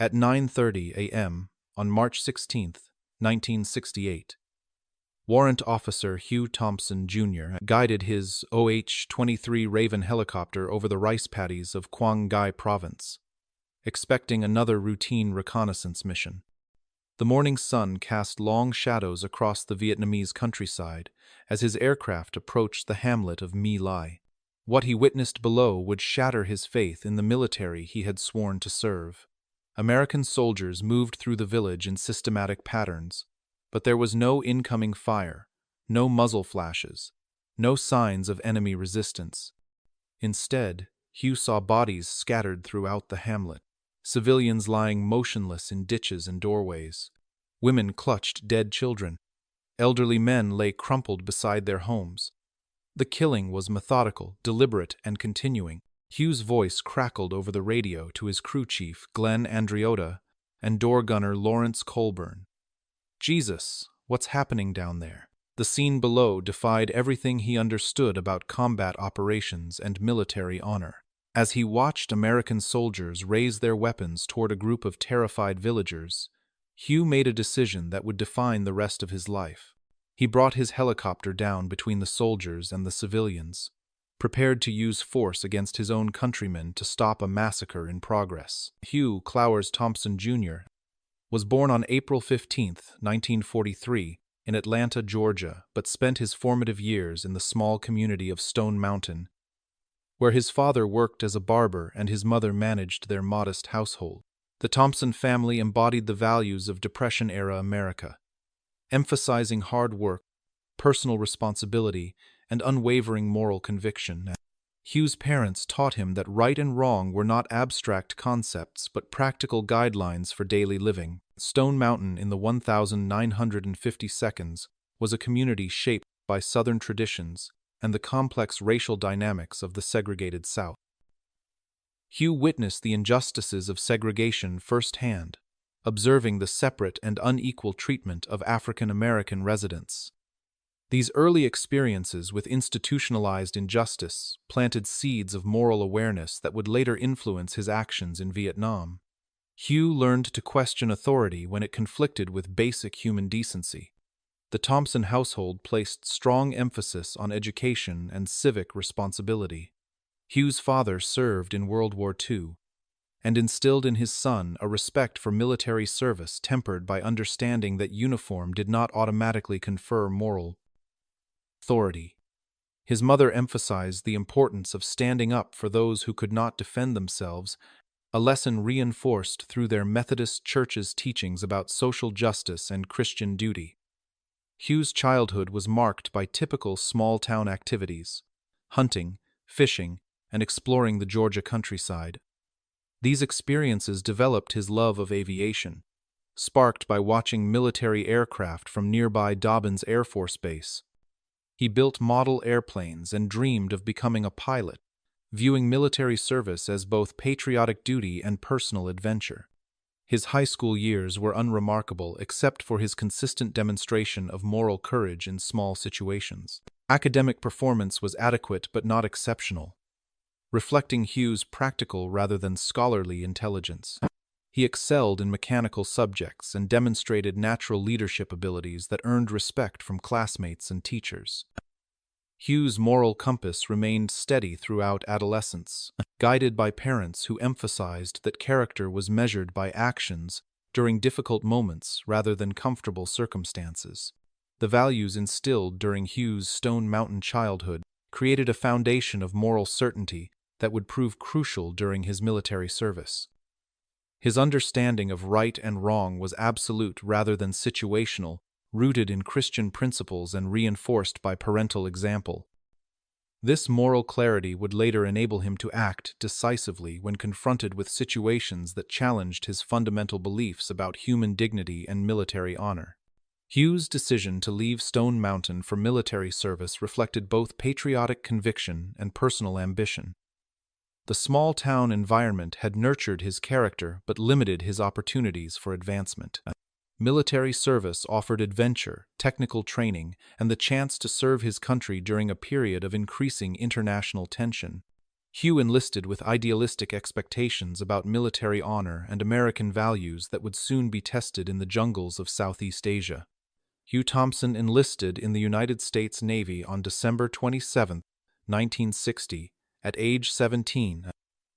At 9:30 a.m. on March 16, 1968, Warrant Officer Hugh Thompson Jr. guided his OH-23 Raven helicopter over the rice paddies of Quang Ngai Province, expecting another routine reconnaissance mission. The morning sun cast long shadows across the Vietnamese countryside as his aircraft approached the hamlet of Mỹ Lai. What he witnessed below would shatter his faith in the military he had sworn to serve. American soldiers moved through the village in systematic patterns, but there was no incoming fire, no muzzle flashes, no signs of enemy resistance. Instead, Hugh saw bodies scattered throughout the hamlet, civilians lying motionless in ditches and doorways. Women clutched dead children. Elderly men lay crumpled beside their homes. The killing was methodical, deliberate, and continuing. Hugh's voice crackled over the radio to his crew chief, Glenn Andreotta, and door gunner Lawrence Colburn. Jesus, what's happening down there? The scene below defied everything he understood about combat operations and military honor. As he watched American soldiers raise their weapons toward a group of terrified villagers, Hugh made a decision that would define the rest of his life. He brought his helicopter down between the soldiers and the civilians, prepared to use force against his own countrymen to stop a massacre in progress. Hugh Thompson Jr. was born on April 15, 1943, in Atlanta, Georgia, but spent his formative years in the small community of Stone Mountain, where his father worked as a barber and his mother managed their modest household. The Thompson family embodied the values of Depression-era America, emphasizing hard work, personal responsibility, and unwavering moral conviction. Hugh's parents taught him that right and wrong were not abstract concepts but practical guidelines for daily living. Stone Mountain in the 1950 seconds was a community shaped by Southern traditions and the complex racial dynamics of the segregated South. Hugh witnessed the injustices of segregation firsthand, observing the separate and unequal treatment of African American residents. These early experiences with institutionalized injustice planted seeds of moral awareness that would later influence his actions in Vietnam. Hugh learned to question authority when it conflicted with basic human decency. The Thompson household placed strong emphasis on education and civic responsibility. Hugh's father served in World War II and instilled in his son a respect for military service tempered by understanding that uniform did not automatically confer moral authority. His mother emphasized the importance of standing up for those who could not defend themselves, a lesson reinforced through their Methodist Church's teachings about social justice and Christian duty. Hugh's childhood was marked by typical small-town activities: hunting, fishing, and exploring the Georgia countryside. These experiences developed his love of aviation, sparked by watching military aircraft from nearby Dobbins Air Force Base. He built model airplanes and dreamed of becoming a pilot, viewing military service as both patriotic duty and personal adventure. His high school years were unremarkable except for his consistent demonstration of moral courage in small situations. Academic performance was adequate but not exceptional, reflecting Hugh's practical rather than scholarly intelligence. He excelled in mechanical subjects and demonstrated natural leadership abilities that earned respect from classmates and teachers. Hugh's moral compass remained steady throughout adolescence, guided by parents who emphasized that character was measured by actions during difficult moments rather than comfortable circumstances. The values instilled during Hugh's Stone Mountain childhood created a foundation of moral certainty that would prove crucial during his military service. His understanding of right and wrong was absolute rather than situational, rooted in Christian principles and reinforced by parental example. This moral clarity would later enable him to act decisively when confronted with situations that challenged his fundamental beliefs about human dignity and military honor. Hugh's decision to leave Stone Mountain for military service reflected both patriotic conviction and personal ambition. The small-town environment had nurtured his character but limited his opportunities for advancement. Military service offered adventure, technical training, and the chance to serve his country during a period of increasing international tension. Hugh enlisted with idealistic expectations about military honor and American values that would soon be tested in the jungles of Southeast Asia. Hugh Thompson enlisted in the United States Navy on December 27, 1960, at age 17,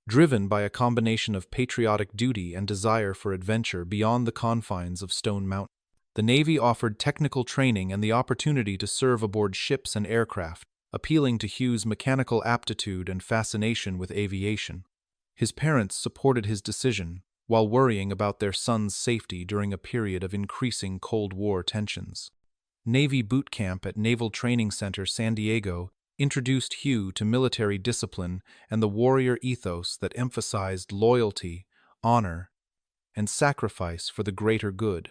driven by a combination of patriotic duty and desire for adventure beyond the confines of Stone Mountain. The Navy offered technical training and the opportunity to serve aboard ships and aircraft, appealing to Hugh's mechanical aptitude and fascination with aviation. His parents supported his decision, while worrying about their son's safety during a period of increasing Cold War tensions. Navy boot camp at Naval Training Center San Diego introduced Hugh to military discipline and the warrior ethos that emphasized loyalty, honor, and sacrifice for the greater good.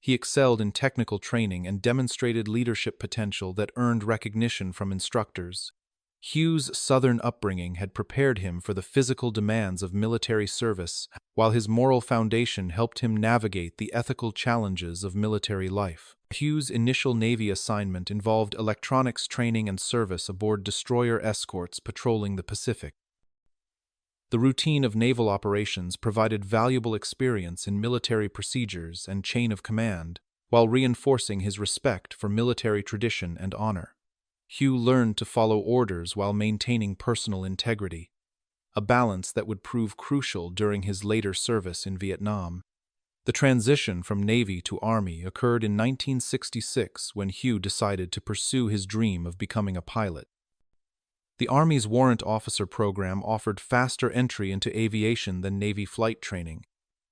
He excelled in technical training and demonstrated leadership potential that earned recognition from instructors. Hugh's Southern upbringing had prepared him for the physical demands of military service, while his moral foundation helped him navigate the ethical challenges of military life. Hugh's initial Navy assignment involved electronics training and service aboard destroyer escorts patrolling the Pacific. The routine of naval operations provided valuable experience in military procedures and chain of command, while reinforcing his respect for military tradition and honor. Hugh learned to follow orders while maintaining personal integrity, a balance that would prove crucial during his later service in Vietnam. The transition from Navy to Army occurred in 1966 when Hugh decided to pursue his dream of becoming a pilot. The Army's Warrant Officer program offered faster entry into aviation than Navy flight training,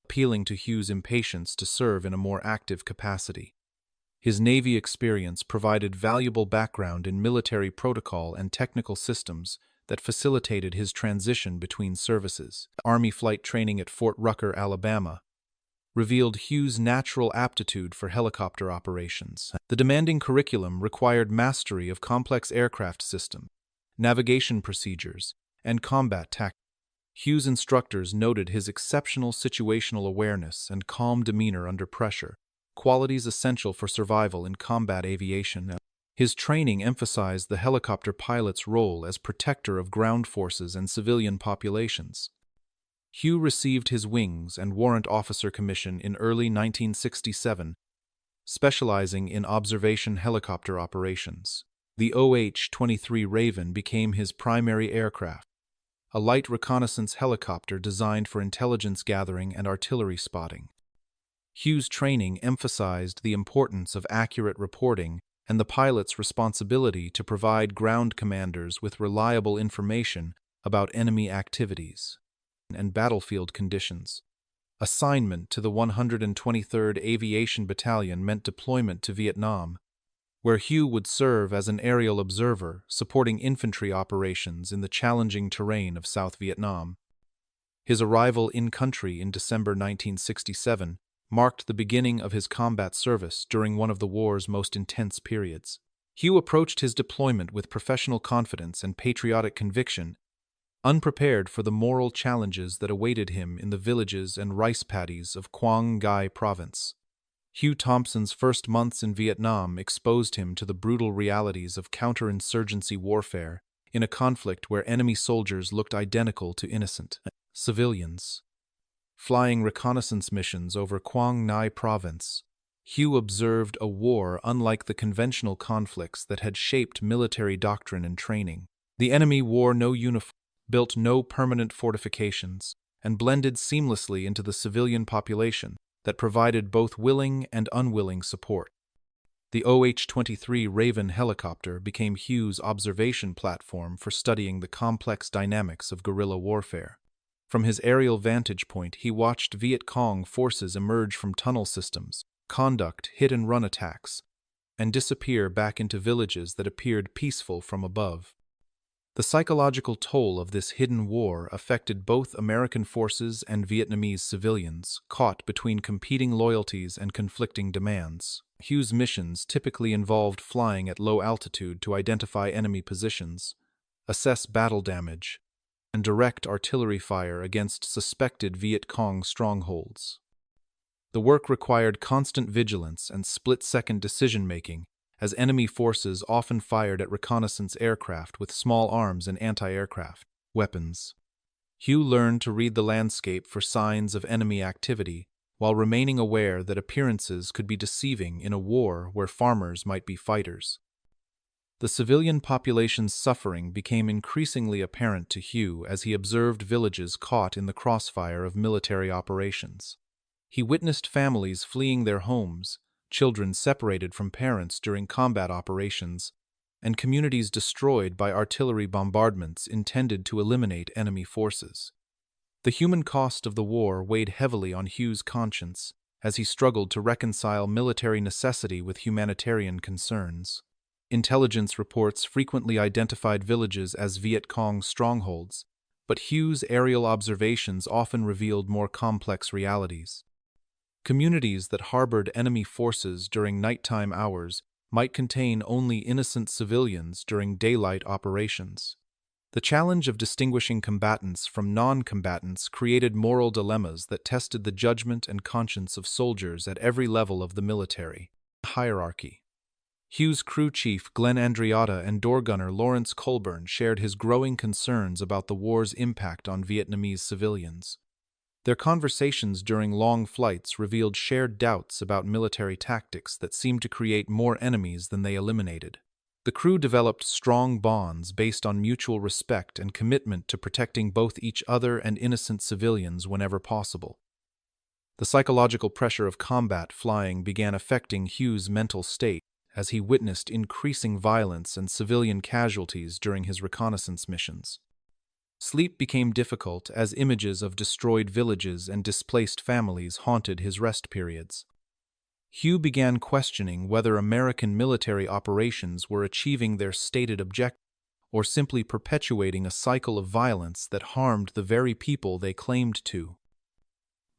appealing to Hugh's impatience to serve in a more active capacity. His Navy experience provided valuable background in military protocol and technical systems that facilitated his transition between services. Army flight training at Fort Rucker, Alabama, revealed Hugh's natural aptitude for helicopter operations. The demanding curriculum required mastery of complex aircraft systems, navigation procedures, and combat tactics. Hugh's instructors noted his exceptional situational awareness and calm demeanor under pressure, qualities essential for survival in combat aviation. His training emphasized the helicopter pilot's role as protector of ground forces and civilian populations. Hugh received his wings and warrant officer commission in early 1967, specializing in observation helicopter operations. The OH-23 Raven became his primary aircraft, a light reconnaissance helicopter designed for intelligence gathering and artillery spotting. Hugh's training emphasized the importance of accurate reporting and the pilot's responsibility to provide ground commanders with reliable information about enemy activities and battlefield conditions. Assignment to the 123rd Aviation Battalion meant deployment to Vietnam, where Hugh would serve as an aerial observer, supporting infantry operations in the challenging terrain of South Vietnam. His arrival in country in December 1967 marked the beginning of his combat service during one of the war's most intense periods. Hugh approached his deployment with professional confidence and patriotic conviction, unprepared for the moral challenges that awaited him in the villages and rice paddies of Quang Ngai Province. Hugh Thompson's first months in Vietnam exposed him to the brutal realities of counterinsurgency warfare in a conflict where enemy soldiers looked identical to innocent civilians. Flying reconnaissance missions over Quang Ngai Province, Hugh observed a war unlike the conventional conflicts that had shaped military doctrine and training. The enemy wore no uniform, built no permanent fortifications, and blended seamlessly into the civilian population that provided both willing and unwilling support. The OH-23 Raven helicopter became Hugh's observation platform for studying the complex dynamics of guerrilla warfare. From his aerial vantage point, he watched Viet Cong forces emerge from tunnel systems, conduct hit-and-run attacks, and disappear back into villages that appeared peaceful from above. The psychological toll of this hidden war affected both American forces and Vietnamese civilians, caught between competing loyalties and conflicting demands. Hugh's missions typically involved flying at low altitude to identify enemy positions, assess battle damage, and direct artillery fire against suspected Viet Cong strongholds. The work required constant vigilance and split-second decision-making, as enemy forces often fired at reconnaissance aircraft with small arms and anti-aircraft. Weapons. Hugh learned to read the landscape for signs of enemy activity, while remaining aware that appearances could be deceiving in a war where farmers might be fighters. The civilian population's suffering became increasingly apparent to Hugh as he observed villages caught in the crossfire of military operations. He witnessed families fleeing their homes, children separated from parents during combat operations, and communities destroyed by artillery bombardments intended to eliminate enemy forces. The human cost of the war weighed heavily on Hugh's conscience as he struggled to reconcile military necessity with humanitarian concerns. Intelligence reports frequently identified villages as Viet Cong strongholds, but Hugh's aerial observations often revealed more complex realities. Communities that harbored enemy forces during nighttime hours might contain only innocent civilians during daylight operations. The challenge of distinguishing combatants from non-combatants created moral dilemmas that tested the judgment and conscience of soldiers at every level of the military hierarchy. Hugh's crew chief Glenn Andreotta and door gunner Lawrence Colburn shared his growing concerns about the war's impact on Vietnamese civilians. Their conversations during long flights revealed shared doubts about military tactics that seemed to create more enemies than they eliminated. The crew developed strong bonds based on mutual respect and commitment to protecting both each other and innocent civilians whenever possible. The psychological pressure of combat flying began affecting Hugh's mental state as he witnessed increasing violence and civilian casualties during his reconnaissance missions. Sleep became difficult as images of destroyed villages and displaced families haunted his rest periods. Hugh began questioning whether American military operations were achieving their stated objective or simply perpetuating a cycle of violence that harmed the very people they claimed to.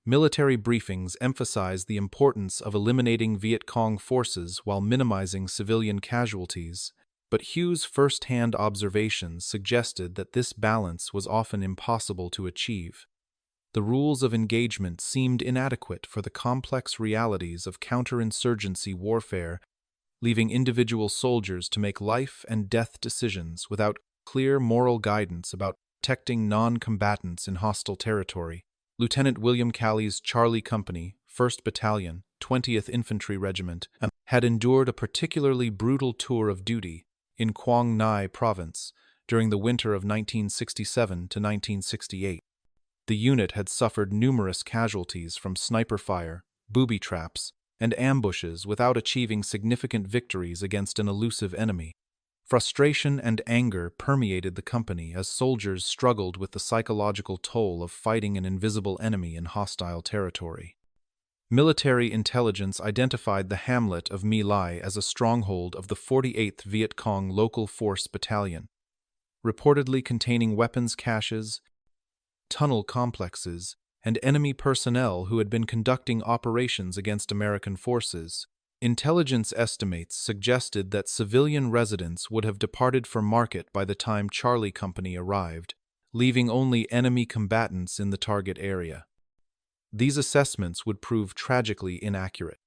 Military briefings emphasized the importance of eliminating Viet Cong forces while minimizing civilian casualties, but Hugh's first-hand observations suggested that this balance was often impossible to achieve. The rules of engagement seemed inadequate for the complex realities of counterinsurgency warfare, leaving individual soldiers to make life and death decisions without clear moral guidance about protecting non-combatants in hostile territory. Lieutenant William Calley's Charlie Company, 1st Battalion, 20th Infantry Regiment, had endured a particularly brutal tour of duty in Quang Ngai Province during the winter of 1967 to 1968. The unit had suffered numerous casualties from sniper fire, booby traps, and ambushes without achieving significant victories against an elusive enemy. Frustration and anger permeated the company as soldiers struggled with the psychological toll of fighting an invisible enemy in hostile territory. Military intelligence identified the hamlet of Mỹ Lai as a stronghold of the 48th Viet Cong Local Force Battalion, reportedly containing weapons caches, tunnel complexes, and enemy personnel who had been conducting operations against American forces. Intelligence estimates suggested that civilian residents would have departed for market by the time Charlie Company arrived, leaving only enemy combatants in the target area. These assessments would prove tragically inaccurate.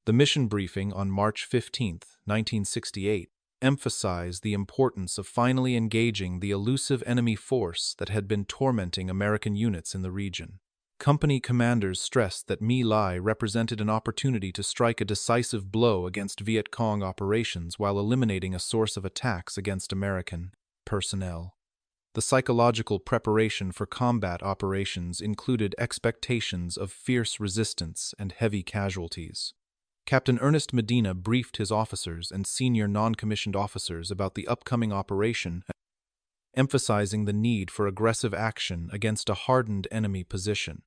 The mission briefing on March 15, 1968, emphasized the importance of finally engaging the elusive enemy force that had been tormenting American units in the region. Company commanders stressed that My Lai represented an opportunity to strike a decisive blow against Viet Cong operations while eliminating a source of attacks against American personnel. The psychological preparation for combat operations included expectations of fierce resistance and heavy casualties. Captain Ernest Medina briefed his officers and senior non-commissioned officers about the upcoming operation, emphasizing the need for aggressive action against a hardened enemy position.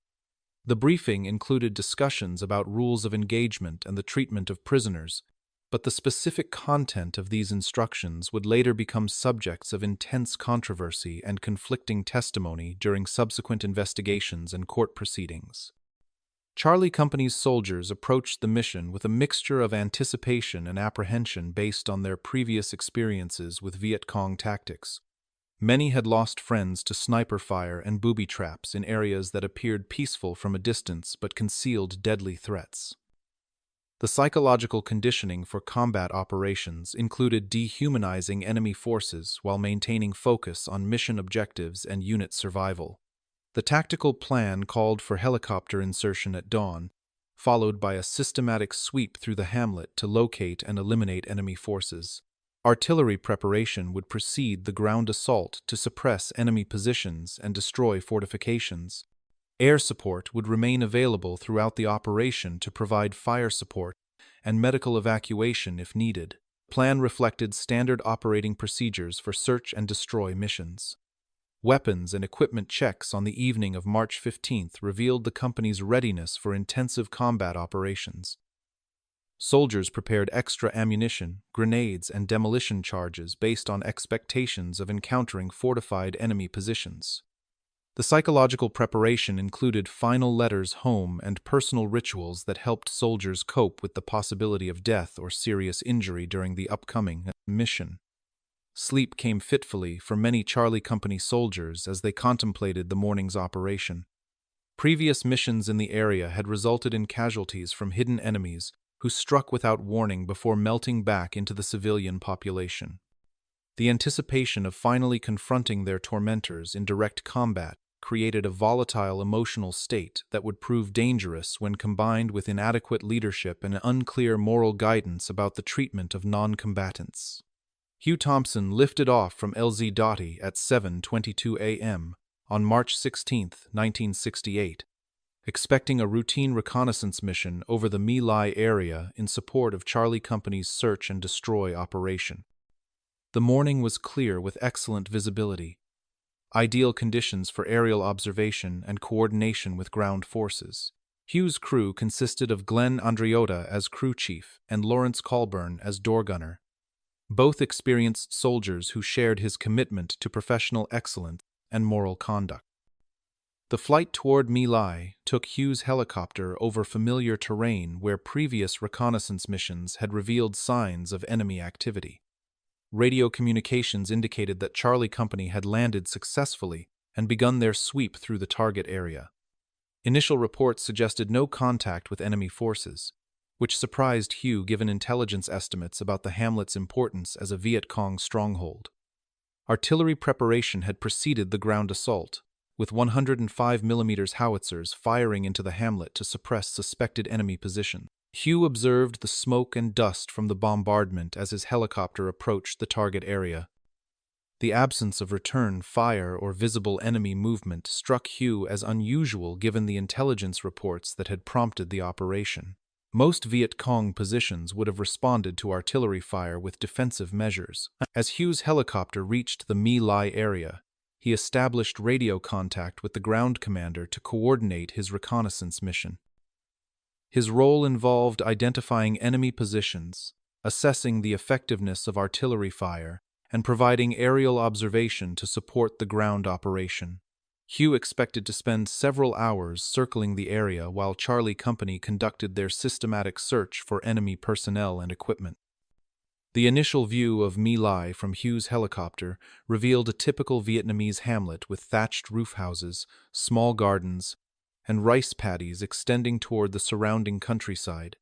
The briefing included discussions about rules of engagement and the treatment of prisoners, but the specific content of these instructions would later become subjects of intense controversy and conflicting testimony during subsequent investigations and court proceedings. Charlie Company's soldiers approached the mission with a mixture of anticipation and apprehension based on their previous experiences with Viet Cong tactics. Many had lost friends to sniper fire and booby traps in areas that appeared peaceful from a distance but concealed deadly threats. The psychological conditioning for combat operations included dehumanizing enemy forces while maintaining focus on mission objectives and unit survival. The tactical plan called for helicopter insertion at dawn, followed by a systematic sweep through the hamlet to locate and eliminate enemy forces. Artillery preparation would precede the ground assault to suppress enemy positions and destroy fortifications. Air support would remain available throughout the operation to provide fire support and medical evacuation if needed. The plan reflected standard operating procedures for search and destroy missions. Weapons and equipment checks on the evening of March 15th revealed the company's readiness for intensive combat operations. Soldiers prepared extra ammunition, grenades, and demolition charges based on expectations of encountering fortified enemy positions. The psychological preparation included final letters home and personal rituals that helped soldiers cope with the possibility of death or serious injury during the upcoming mission. Sleep came fitfully for many Charlie Company soldiers as they contemplated the morning's operation. Previous missions in the area had resulted in casualties from hidden enemies who struck without warning before melting back into the civilian population. The anticipation of finally confronting their tormentors in direct combat created a volatile emotional state that would prove dangerous when combined with inadequate leadership and unclear moral guidance about the treatment of non-combatants. Hugh Thompson lifted off from LZ Dotty at 7:22 a.m. on March 16, 1968, expecting a routine reconnaissance mission over the Mỹ Lai area in support of Charlie Company's search and destroy operation. The morning was clear with excellent visibility, ideal conditions for aerial observation and coordination with ground forces. Hugh's crew consisted of Glenn Andreotta as crew chief and Lawrence Colburn as door gunner, both experienced soldiers who shared his commitment to professional excellence and moral conduct. The flight toward Mỹ Lai took Hugh's helicopter over familiar terrain where previous reconnaissance missions had revealed signs of enemy activity. Radio communications indicated that Charlie Company had landed successfully and begun their sweep through the target area. Initial reports suggested no contact with enemy forces, which surprised Hugh given intelligence estimates about the hamlet's importance as a Viet Cong stronghold. Artillery preparation had preceded the ground assault, with 105mm howitzers firing into the hamlet to suppress suspected enemy positions. Hugh observed the smoke and dust from the bombardment as his helicopter approached the target area. The absence of return fire or visible enemy movement struck Hugh as unusual given the intelligence reports that had prompted the operation. Most Viet Cong positions would have responded to artillery fire with defensive measures. As Hugh's helicopter reached the Mỹ Lai area, he established radio contact with the ground commander to coordinate his reconnaissance mission. His role involved identifying enemy positions, assessing the effectiveness of artillery fire, and providing aerial observation to support the ground operation. Hugh expected to spend several hours circling the area while Charlie Company conducted their systematic search for enemy personnel and equipment. The initial view of Mỹ Lai from Hugh's helicopter revealed a typical Vietnamese hamlet with thatched roof houses, small gardens, and rice paddies extending toward the surrounding countryside.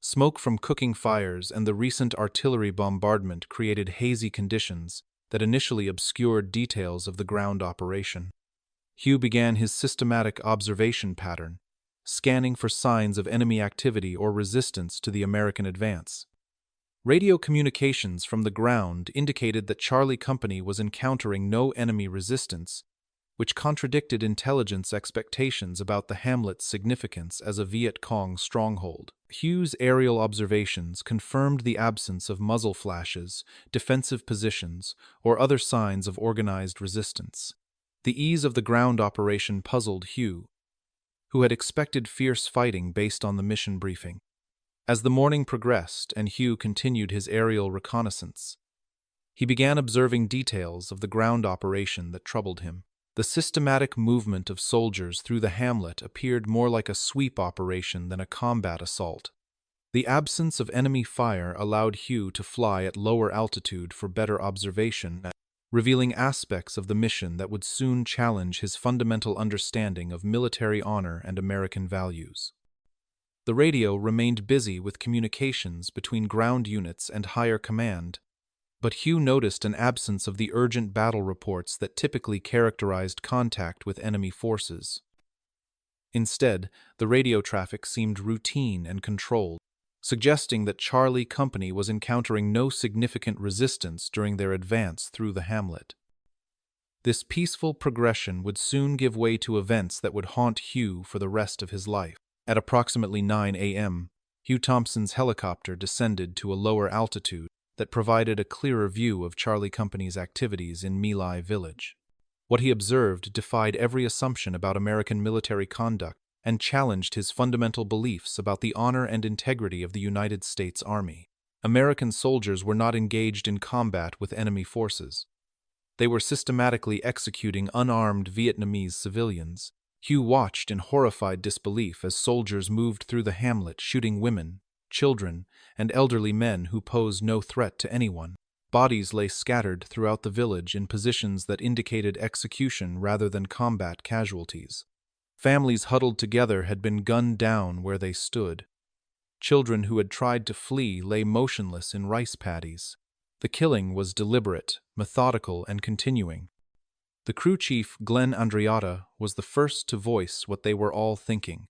Smoke from cooking fires and the recent artillery bombardment created hazy conditions that initially obscured details of the ground operation. Hugh began his systematic observation pattern, scanning for signs of enemy activity or resistance to the American advance. Radio communications from the ground indicated that Charlie Company was encountering no enemy resistance, which contradicted intelligence expectations about the hamlet's significance as a Viet Cong stronghold. Hugh's aerial observations confirmed the absence of muzzle flashes, defensive positions, or other signs of organized resistance. The ease of the ground operation puzzled Hugh, who had expected fierce fighting based on the mission briefing. As the morning progressed and Hugh continued his aerial reconnaissance, he began observing details of the ground operation that troubled him. The systematic movement of soldiers through the hamlet appeared more like a sweep operation than a combat assault. The absence of enemy fire allowed Hugh to fly at lower altitude for better observation, revealing aspects of the mission that would soon challenge his fundamental understanding of military honor and American values. The radio remained busy with communications between ground units and higher command, but Hugh noticed an absence of the urgent battle reports that typically characterized contact with enemy forces. Instead, the radio traffic seemed routine and controlled, suggesting that Charlie Company was encountering no significant resistance during their advance through the hamlet. This peaceful progression would soon give way to events that would haunt Hugh for the rest of his life. At approximately 9 a.m., Hugh Thompson's helicopter descended to a lower altitude that provided a clearer view of Charlie Company's activities in Mỹ Lai village. What he observed defied every assumption about American military conduct and challenged his fundamental beliefs about the honor and integrity of the United States Army. American soldiers were not engaged in combat with enemy forces. They were systematically executing unarmed Vietnamese civilians. Hugh watched in horrified disbelief as soldiers moved through the hamlet, shooting women, children, and elderly men who posed no threat to anyone. Bodies lay scattered throughout the village in positions that indicated execution rather than combat casualties. Families huddled together had been gunned down where they stood. Children who had tried to flee lay motionless in rice paddies. The killing was deliberate, methodical, and continuing. The crew chief, Glenn Andreotta, was the first to voice what they were all thinking.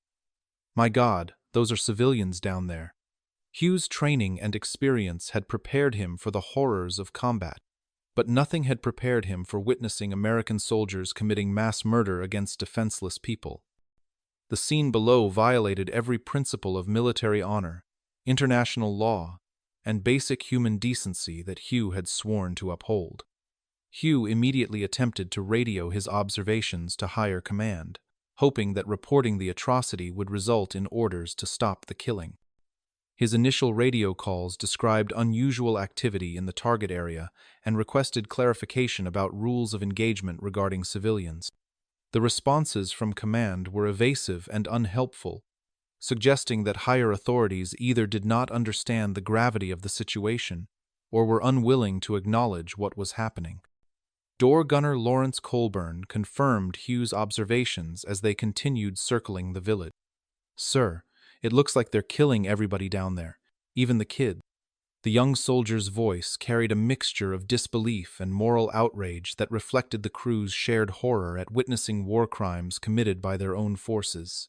"My God, those are civilians down there." Hugh's training and experience had prepared him for the horrors of combat, but nothing had prepared him for witnessing American soldiers committing mass murder against defenseless people. The scene below violated every principle of military honor, international law, and basic human decency that Hugh had sworn to uphold. Hugh immediately attempted to radio his observations to higher command, hoping that reporting the atrocity would result in orders to stop the killing. His initial radio calls described unusual activity in the target area and requested clarification about rules of engagement regarding civilians. The responses from command were evasive and unhelpful, suggesting that higher authorities either did not understand the gravity of the situation or were unwilling to acknowledge what was happening. Door gunner Lawrence Colburn confirmed Hugh's observations as they continued circling the village. "Sir, it looks like they're killing everybody down there, even the kids." The young soldier's voice carried a mixture of disbelief and moral outrage that reflected the crew's shared horror at witnessing war crimes committed by their own forces.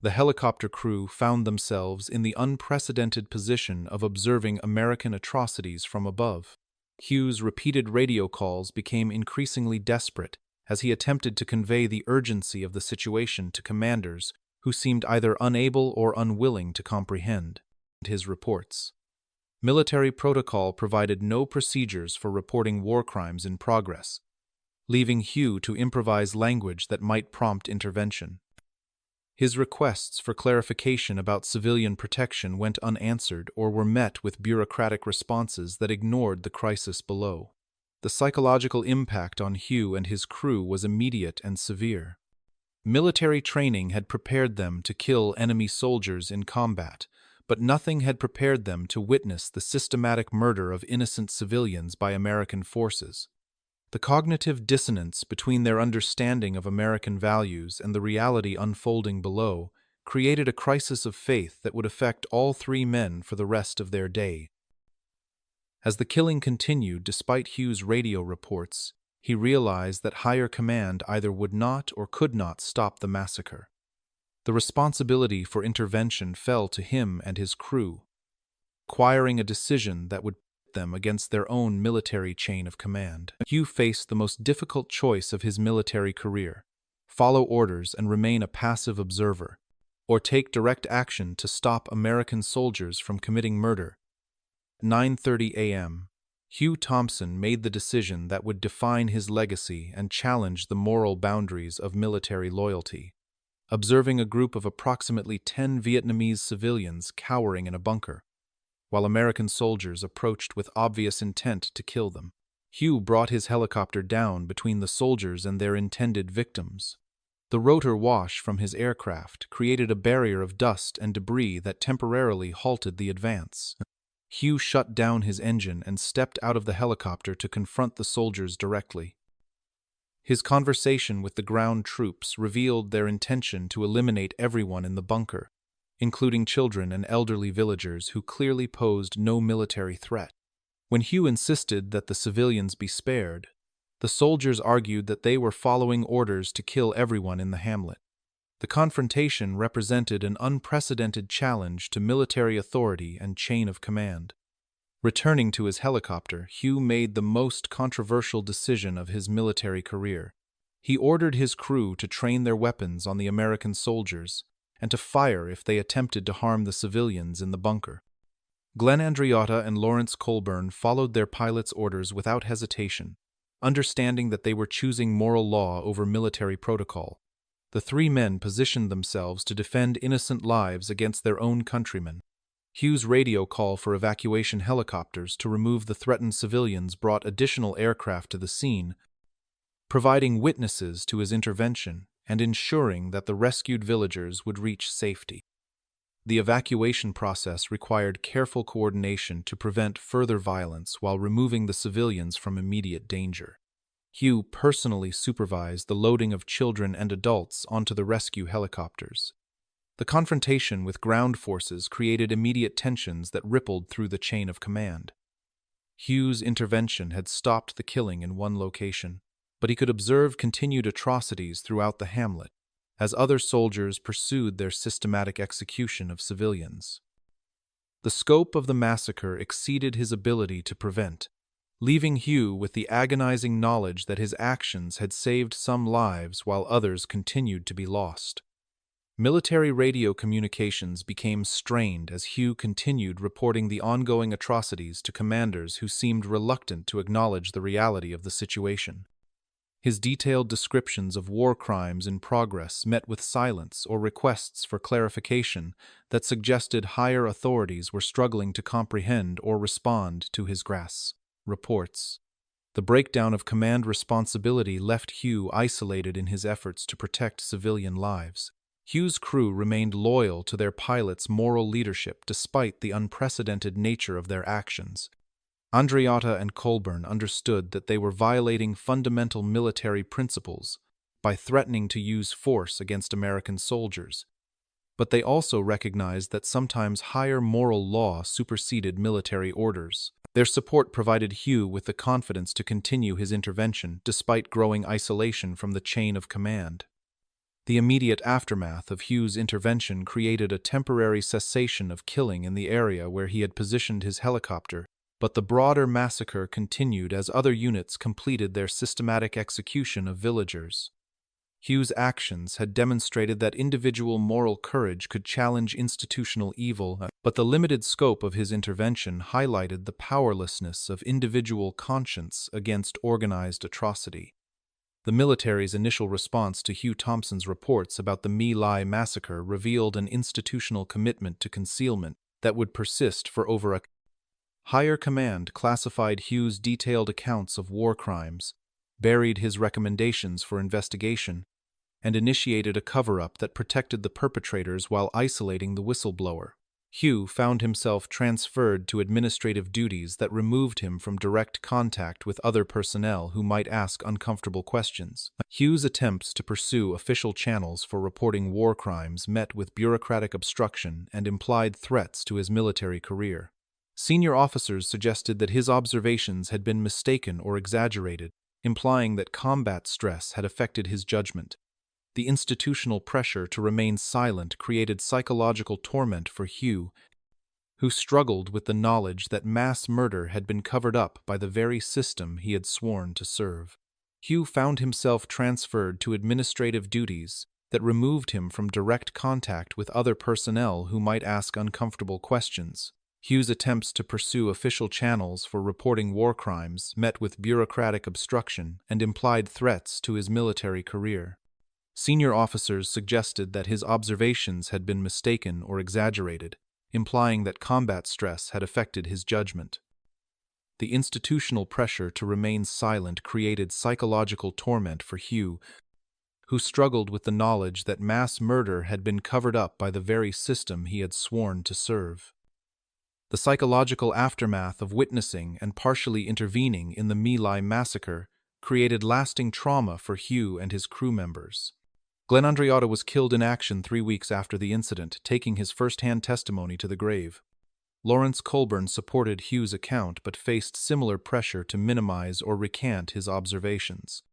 The helicopter crew found themselves in the unprecedented position of observing American atrocities from above. Hugh's repeated radio calls became increasingly desperate as he attempted to convey the urgency of the situation to commanders who seemed either unable or unwilling to comprehend his reports. Military protocol provided no procedures for reporting war crimes in progress, leaving Hugh to improvise language that might prompt intervention. His requests for clarification about civilian protection went unanswered or were met with bureaucratic responses that ignored the crisis below. The psychological impact on Hugh and his crew was immediate and severe. Military training had prepared them to kill enemy soldiers in combat, but nothing had prepared them to witness the systematic murder of innocent civilians by American forces. The cognitive dissonance between their understanding of American values and the reality unfolding below created a crisis of faith that would affect all three men for the rest of their day. As the killing continued despite Hugh's radio reports, he realized that higher command either would not or could not stop the massacre. The responsibility for intervention fell to him and his crew, requiring a decision that would pit them against their own military chain of command. Hugh faced the most difficult choice of his military career: follow orders and remain a passive observer, or take direct action to stop American soldiers from committing murder. At 9:30 a.m., Hugh Thompson made the decision that would define his legacy and challenge the moral boundaries of military loyalty. Observing a group of approximately 10 Vietnamese civilians cowering in a bunker, while American soldiers approached with obvious intent to kill them, Hugh brought his helicopter down between the soldiers and their intended victims. The rotor wash from his aircraft created a barrier of dust and debris that temporarily halted the advance. Hugh shut down his engine and stepped out of the helicopter to confront the soldiers directly. His conversation with the ground troops revealed their intention to eliminate everyone in the bunker. including children and elderly villagers who clearly posed no military threat. When Hugh insisted that the civilians be spared, the soldiers argued that they were following orders to kill everyone in the hamlet. The confrontation represented an unprecedented challenge to military authority and chain of command. Returning to his helicopter, Hugh made the most controversial decision of his military career. He ordered his crew to train their weapons on the American soldiers and to fire if they attempted to harm the civilians in the bunker. Glenn Andreotta and Lawrence Colburn followed their pilot's orders without hesitation, understanding that they were choosing moral law over military protocol. The three men positioned themselves to defend innocent lives against their own countrymen. Hugh's radio call for evacuation helicopters to remove the threatened civilians brought additional aircraft to the scene, providing witnesses to his intervention and ensuring that the rescued villagers would reach safety. The evacuation process required careful coordination to prevent further violence while removing the civilians from immediate danger. Hugh personally supervised the loading of children and adults onto the rescue helicopters. The confrontation with ground forces created immediate tensions that rippled through the chain of command. Hugh's intervention had stopped the killing in one location, but he could observe continued atrocities throughout the hamlet as other soldiers pursued their systematic execution of civilians. The scope of the massacre exceeded his ability to prevent, leaving Hugh with the agonizing knowledge that his actions had saved some lives while others continued to be lost. Military radio communications became strained as Hugh continued reporting the ongoing atrocities to commanders who seemed reluctant to acknowledge the reality of the situation. His detailed descriptions of war crimes in progress met with silence or requests for clarification that suggested higher authorities were struggling to comprehend or respond to his reports. The breakdown of command responsibility left Hugh isolated in his efforts to protect civilian lives. Hugh's crew remained loyal to their pilot's moral leadership despite the unprecedented nature of their actions. Andreotta and Colburn understood that they were violating fundamental military principles by threatening to use force against American soldiers, but they also recognized that sometimes higher moral law superseded military orders. Their support provided Hugh with the confidence to continue his intervention despite growing isolation from the chain of command. The immediate aftermath of Hugh's intervention created a temporary cessation of killing in the area where he had positioned his helicopter, but the broader massacre continued as other units completed their systematic execution of villagers. Hugh's actions had demonstrated that individual moral courage could challenge institutional evil, but the limited scope of his intervention highlighted the powerlessness of individual conscience against organized atrocity. The military's initial response to Hugh Thompson's reports about the My Lai massacre revealed an institutional commitment to concealment that would persist for over a Higher command classified Hugh's detailed accounts of war crimes, buried his recommendations for investigation, and initiated a cover-up that protected the perpetrators while isolating the whistleblower. Hugh found himself transferred to administrative duties that removed him from direct contact with other personnel who might ask uncomfortable questions. Hugh's attempts to pursue official channels for reporting war crimes met with bureaucratic obstruction and implied threats to his military career. Senior officers suggested that his observations had been mistaken or exaggerated, implying that combat stress had affected his judgment. The institutional pressure to remain silent created psychological torment for Hugh, who struggled with the knowledge that mass murder had been covered up by the very system he had sworn to serve. Hugh found himself transferred to administrative duties that removed him from direct contact with other personnel who might ask uncomfortable questions. Hugh's attempts to pursue official channels for reporting war crimes met with bureaucratic obstruction and implied threats to his military career. Senior officers suggested that his observations had been mistaken or exaggerated, implying that combat stress had affected his judgment. The institutional pressure to remain silent created psychological torment for Hugh, who struggled with the knowledge that mass murder had been covered up by the very system he had sworn to serve. The psychological aftermath of witnessing and partially intervening in the My Lai massacre created lasting trauma for Hugh and his crew members. Andreotta was killed in action 3 weeks after the incident, taking his first-hand testimony to the grave. Lawrence Colburn supported Hugh's account but faced similar pressure to minimize or recant his observations.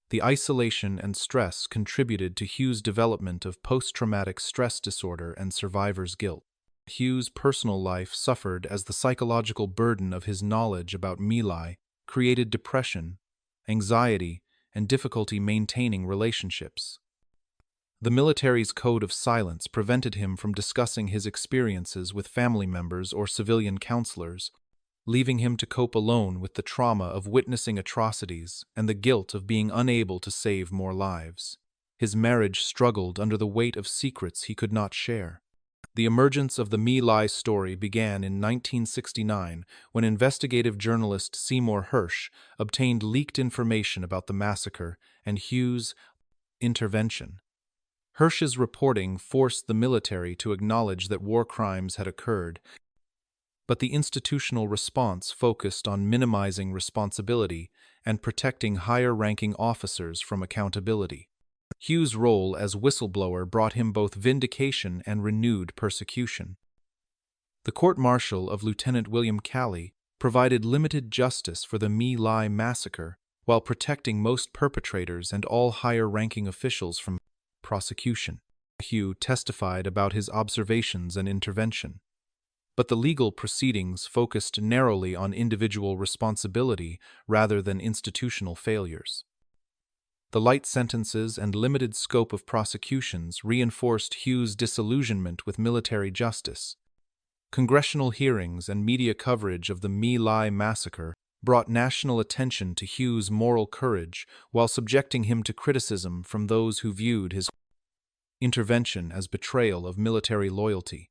The isolation and stress contributed to Hugh's development of post-traumatic stress disorder and survivor's guilt. Hugh's personal life suffered as the psychological burden of his knowledge about Mỹ Lai created depression, anxiety, and difficulty maintaining relationships. The military's code of silence prevented him from discussing his experiences with family members or civilian counselors, leaving him to cope alone with the trauma of witnessing atrocities and the guilt of being unable to save more lives. His marriage struggled under the weight of secrets he could not share. The emergence of the Mỹ Lai story began in 1969 when investigative journalist Seymour Hersh obtained leaked information about the massacre and Hugh's intervention. Hersh's reporting forced the military to acknowledge that war crimes had occurred, but the institutional response focused on minimizing responsibility and protecting higher-ranking officers from accountability. Hugh's role as whistleblower brought him both vindication and renewed persecution. The court-martial of Lieutenant William Calley provided limited justice for the Mỹ Lai massacre while protecting most perpetrators and all higher-ranking officials from prosecution. Hugh testified about his observations and intervention, but the legal proceedings focused narrowly on individual responsibility rather than institutional failures. The light sentences and limited scope of prosecutions reinforced Hugh's disillusionment with military justice. Congressional hearings and media coverage of the Mỹ Lai massacre brought national attention to Hugh's moral courage while subjecting him to criticism from those who viewed his intervention as betrayal of military loyalty.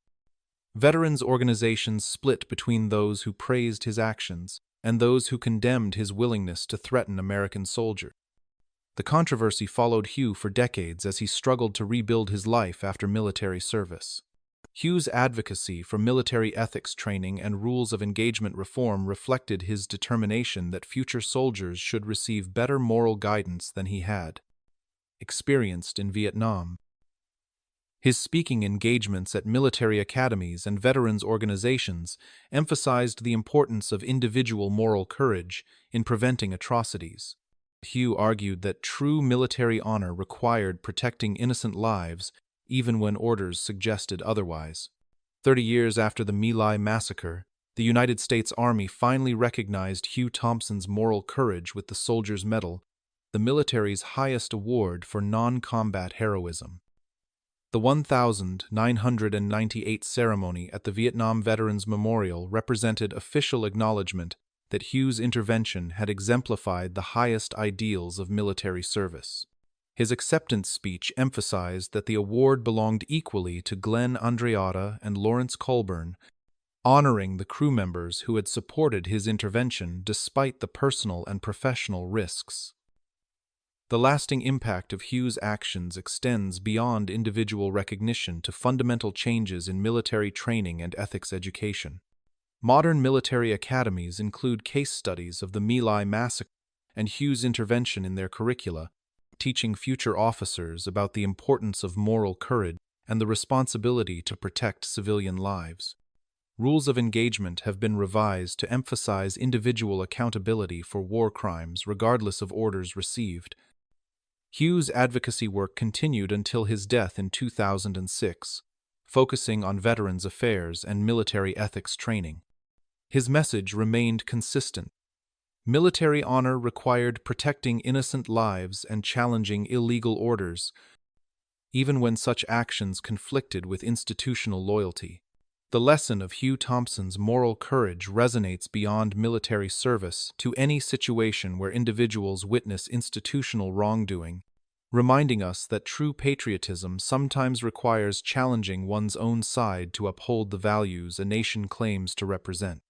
Veterans organizations split between those who praised his actions and those who condemned his willingness to threaten American soldiers. The controversy followed Hugh for decades as he struggled to rebuild his life after military service. Hugh's advocacy for military ethics training and rules of engagement reform reflected his determination that future soldiers should receive better moral guidance than he had experienced in Vietnam. His speaking engagements at military academies and veterans organizations emphasized the importance of individual moral courage in preventing atrocities. Hugh argued that true military honor required protecting innocent lives even when orders suggested otherwise. 30 years after the My Lai massacre, the United States Army finally recognized Hugh Thompson's moral courage with the Soldier's Medal, the military's highest award for non-combat heroism. The 1998 ceremony at the Vietnam Veterans Memorial represented official acknowledgement that Hugh's intervention had exemplified the highest ideals of military service. His acceptance speech emphasized that the award belonged equally to Glenn Andreotta and Lawrence Colburn, honoring the crew members who had supported his intervention despite the personal and professional risks. The lasting impact of Hugh's actions extends beyond individual recognition to fundamental changes in military training and ethics education. Modern military academies include case studies of the My Lai massacre and Hugh's intervention in their curricula, teaching future officers about the importance of moral courage and the responsibility to protect civilian lives. Rules of engagement have been revised to emphasize individual accountability for war crimes regardless of orders received. Hugh's advocacy work continued until his death in 2006, focusing on veterans' affairs and military ethics training. His message remained consistent. Military honor required protecting innocent lives and challenging illegal orders, even when such actions conflicted with institutional loyalty. The lesson of Hugh Thompson's moral courage resonates beyond military service to any situation where individuals witness institutional wrongdoing, reminding us that true patriotism sometimes requires challenging one's own side to uphold the values a nation claims to represent.